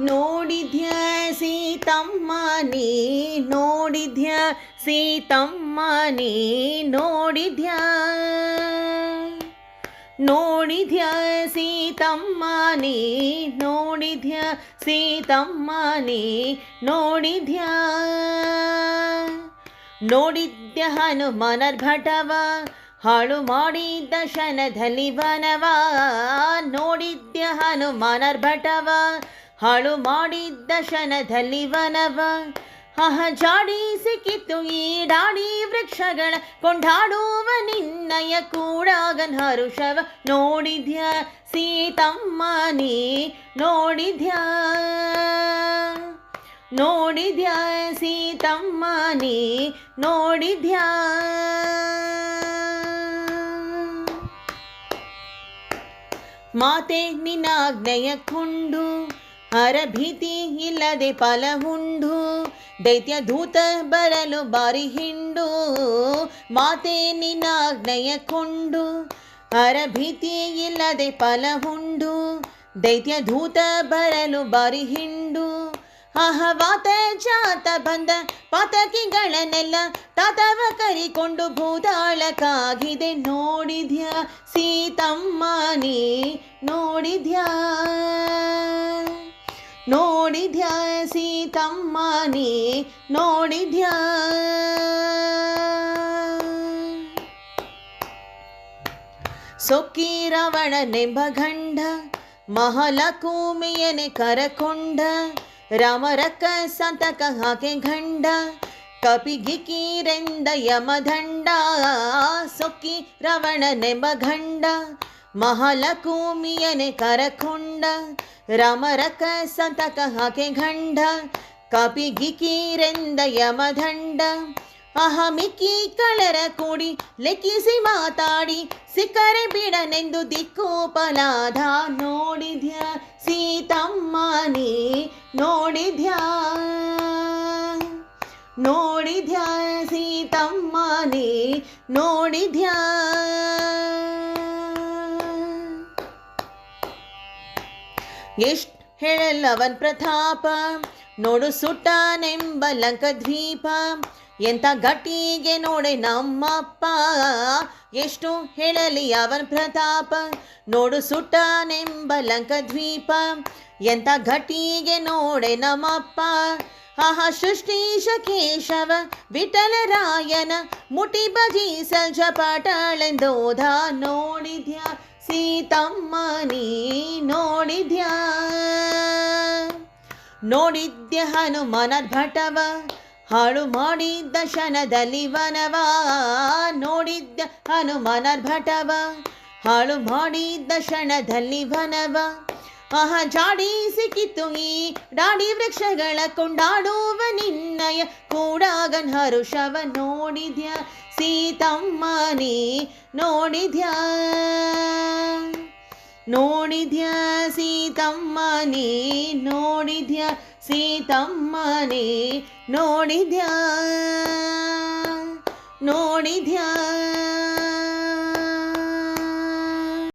ನೋಡಿದ್ಯ ಸೀತಮ್ಮ ನೀ ನೋಡಿದ್ಯ ಸೀತಮ್ಮ ನೀ ನೋಡಿದ್ಯ ನೋಡಿದ್ಯ ಸೀತಮ್ಮ ನೀ ನೋಡಿದ್ಯ ಸೀತಮ್ಮ ನೀ ನೋಡಿದ್ಯ ನೋಡಿದ್ಯ ಹನುಮನರ್ಭಟವ ಹಾಳು ಮಾಡಿದ್ದ ಶನದಲ್ಲಿ ವನವ ನೋಡಿದ್ಯ ಹನುಮನರ್ಭಟವ ಹಾಳು ಮಾಡಿದ್ದ ಶನದಲ್ಲಿ ವನವ ಜಾಡಿ ಸಿಕ್ಕಿತು ಈ ಡಾಡಿ ವೃಕ್ಷಗಳ ಕೊಂಡಾಡುವ ನಿನ್ನಯ ಕೂಡಾಗನ್ ಹರುಷವ ನೋಡಿದ್ಯ ಸೀತಮ್ಮ ನೀ ನೋಡಿದ್ಯ ನೋಡಿದ್ಯ ಸೀತಮ್ಮ ನೀ ನೋಡಿದ್ಯ ಮಾತೆ ನಿನ್ನಾಜ್ಞೆಯ ಕೊಂಡು ಹರಭೀತಿ ಇಲ್ಲದೆ ಫಲಹುಂಡು ದೈತ್ಯ ದೂತ ಬರಲು ಬಾರಿ ಹಿಂಡು ಮಾತೆ ನಿನ್ನಾಜ್ಞೆಯ ಕೊಂಡು ಹರಭೀತಿ ಇಲ್ಲದೆ ಫಲಹುಂಡು ದೈತ್ಯ ದೂತ ಬರಲು ಬಾರಿ ಹಿಂಡು ವಾತ ಜಾತ ಬಂದ ಪಾತಕಿಗಳನ್ನೆಲ್ಲ ತಾತವ ಕರಿಕೊಂಡು ಭೂತಾಳಕ್ಕಾಗಿದೆ ನೋಡಿದ್ಯ ಸೀತಮ್ಮ ನೀ ನೋಡಿದ್ಯ ನೋಡಿದ್ಯ ಸೀತಮ್ಮ ನೀ ನೋಡಿದ್ಯ ಸೊಕ್ಕಿ ರಾವಣನೆಂಬ ಗಂಡ ಮಹಾಲಕುಮಿಯನೆ ಕರಕೊಂಡ ರಾಮರಕ್ಕ ಸಂತಕ ಹಾಕೆ ಗಂಡ ಕಪಿಗಿಕಿರೆಂದ ಯಮದಂಡ ಸೊಕ್ಕಿ ರಾವಣನೆಂಬ ಗಂಡ ಮಹಾಲಕುಮಿಯನೆ ಕರಕೊಂಡ ರಾಮರಕ್ಕ ಸಂತಕ ಹಾಕೆ ಗಂಡ ಕಪಿಗಿಕಿರೆಂದ ಯಮದಂಡ ಮಿಕ್ಕಿ ಕಳರ ಕೂಡಿ ಲೆಕ್ಕಿಸಿ ಮಾತಾಡಿ ಸಿಕ್ಕರೆ ಬಿಡನೆಂದು ದಿಕ್ಕೋಪಲಾದ ನೋಡಿದ್ಯ ಸೀತಮ್ಮ ನೀ ನೋಡಿದ್ಯ ನೋಡಿದ್ಯ ಸೀತಮ್ಮ ನೀ ನೋಡಿದ್ಯ ಎಷ್ಟ್ ಹೇಳಲ್ಲವನ್ ಪ್ರತಾಪ ನೋಡು ಸುಟ್ಟನೆಂಬ ಲಂಕದ್ವೀಪ ಎಂಥ ಗಟ್ಟಿಗೆ ನೋಡೆ ನಮ್ಮಪ್ಪ ಎಷ್ಟು ಹೇಳಲಿ ಅವನ್ ಪ್ರತಾಪ ನೋಡು ಸುಟ್ಟನೆಂಬ ಲಂಕದ್ವೀಪ ಎಂಥ ಗಟ್ಟಿಗೆ ನೋಡೆ ನಮ್ಮಪ್ಪ ಸೃಷ್ಟೀಶ ಕೇಶವ ವಿಠಲರಾಯನ ಮುಟಿ ಬಜಿ ಸಲ್ಜ ಪಾಟಾಳೆಂದೋಧ ನೋಡಿದ್ಯ ಸೀತಮ್ಮ ನೀ ನೋಡಿದ್ಯ ನೋಡಿದ್ಯ ಹನುಮನರ್ಭಟವ ಹಾಳು ಮಾಡಿದ್ದ ಶನದಲ್ಲಿ ವನವ ನೋಡಿದ್ದ ಹನುಮನರ್ಭಟವ ಹಾಳು ಮಾಡಿದ್ದ ಶನದಲ್ಲಿ ವನವ ಜಾಡಿ ಸಿಕ್ಕಿತು ಈ ಡಾಡಿ ವೃಕ್ಷಗಳ ಕೊಂಡಾಡುವ ನಿನ್ನಯ ಕೂಡಾಗನ್ ಹರುಷವ ನೋಡಿದ್ಯ ಸೀತಮ್ಮ ನೀ ನೋಡಿದ್ಯ ನೋಡಿದ್ಯ ಸೀತಮ್ಮ ನೀ ನೋಡಿದ್ಯ ಸೀತಮ್ಮ ನೀ ನೋಡಿದ್ಯ ನೋಡಿದ್ಯ